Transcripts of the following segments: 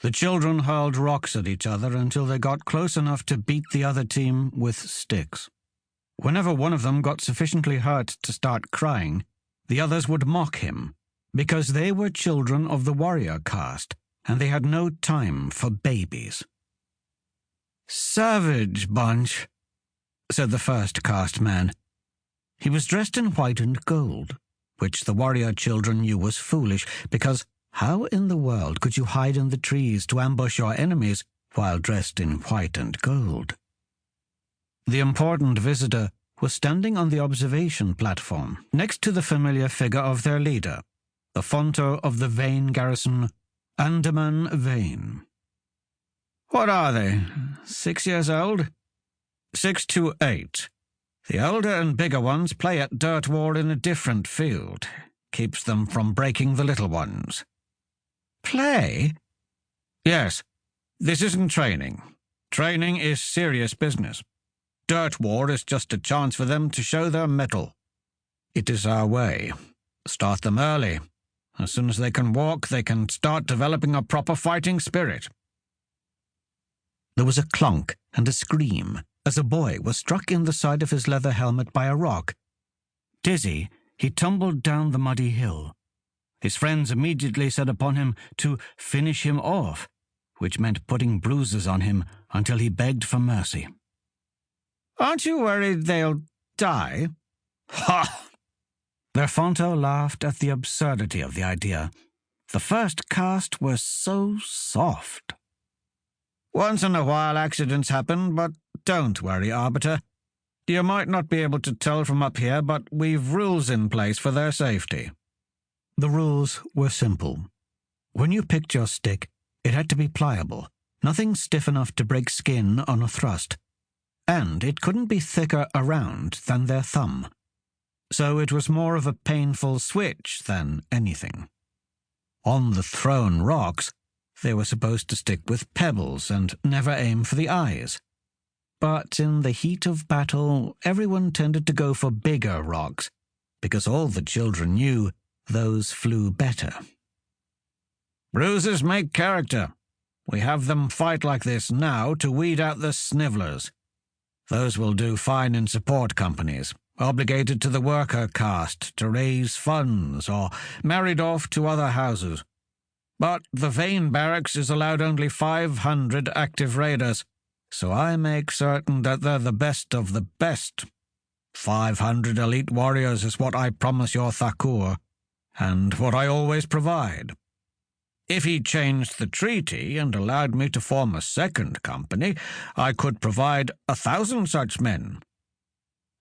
The children hurled rocks at each other until they got close enough to beat the other team with sticks. Whenever one of them got sufficiently hurt to start crying, the others would mock him, because they were children of the warrior caste, and they had no time for babies. "Savage bunch," said the first caste man. He was dressed in white and gold, which the warrior children knew was foolish, because how in the world could you hide in the trees to ambush your enemies while dressed in white and gold? The important visitor was standing on the observation platform, next to the familiar figure of their leader, the Fonto of the Vane garrison, Andaman Vane. "What are they, 6 years old?" 6 to 8. The older and bigger ones play at dirt war in a different field. Keeps them from breaking the little ones." "Play?" "Yes. This isn't training. Training is serious business. Dirt war is just a chance for them to show their mettle. It is our way. Start them early. As soon as they can walk, they can start developing a proper fighting spirit." There was a clunk and a scream as a boy was struck in the side of his leather helmet by a rock. Dizzy, he tumbled down the muddy hill. His friends immediately set upon him to finish him off, which meant putting bruises on him until he begged for mercy. "Aren't you worried they'll die?" "Ha!" Their Fonto laughed at the absurdity of the idea. The first caste were so soft. "Once in a while accidents happen, but don't worry, Arbiter. You might not be able to tell from up here, but we've rules in place for their safety." The rules were simple. When you picked your stick, it had to be pliable, nothing stiff enough to break skin on a thrust, and it couldn't be thicker around than their thumb. So it was more of a painful switch than anything. On the thrown rocks, they were supposed to stick with pebbles and never aim for the eyes. But in the heat of battle, everyone tended to go for bigger rocks, because all the children knew those flew better. "Bruises make character. We have them fight like this now to weed out the snivellers. Those will do fine in support companies, obligated to the worker caste to raise funds or married off to other houses. But the Vane barracks is allowed only 500 active raiders, so I make certain that they're the best of the best. 500 elite warriors is what I promise your Thakur, and what I always provide. If he changed the treaty and allowed me to form a second company, I could provide 1,000 such men."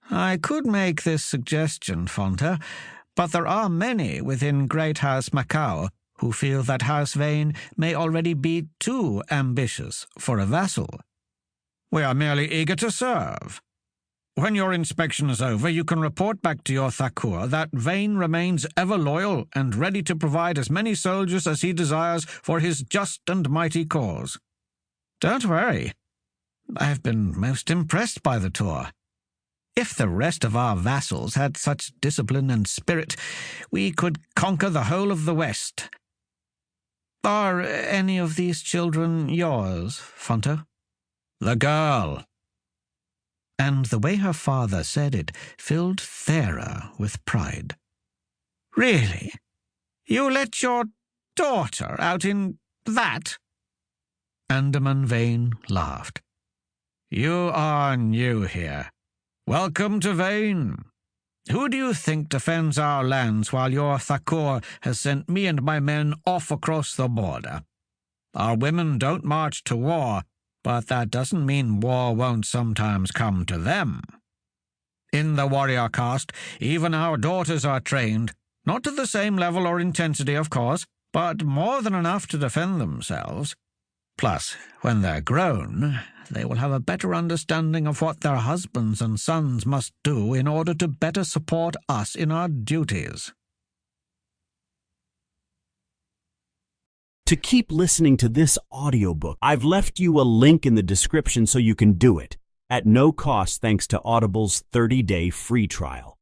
"I could make this suggestion, Fonta, but there are many within Great House Macau who feel that House Vane may already be too ambitious for a vassal." "We are merely eager to serve. When your inspection is over, you can report back to your Thakur that Vane remains ever loyal and ready to provide as many soldiers as he desires for his just and mighty cause." "Don't worry. I have been most impressed by the tour. If the rest of our vassals had such discipline and spirit, we could conquer the whole of the West. Are any of these children yours, Fonta?" "The girl." And the way her father said it filled Thera with pride. "Really? You let your daughter out in that?" Andaman Vane laughed. "You are new here. Welcome to Vane. Who do you think defends our lands while your Thakur has sent me and my men off across the border? Our women don't march to war, but that doesn't mean war won't sometimes come to them. In the warrior caste, even our daughters are trained, not to the same level or intensity, of course, but more than enough to defend themselves. Plus, when they're grown, they will have a better understanding of what their husbands and sons must do in order to better support us in our duties." To keep listening to this audiobook, I've left you a link in the description so you can do it, at no cost thanks to Audible's 30-day free trial.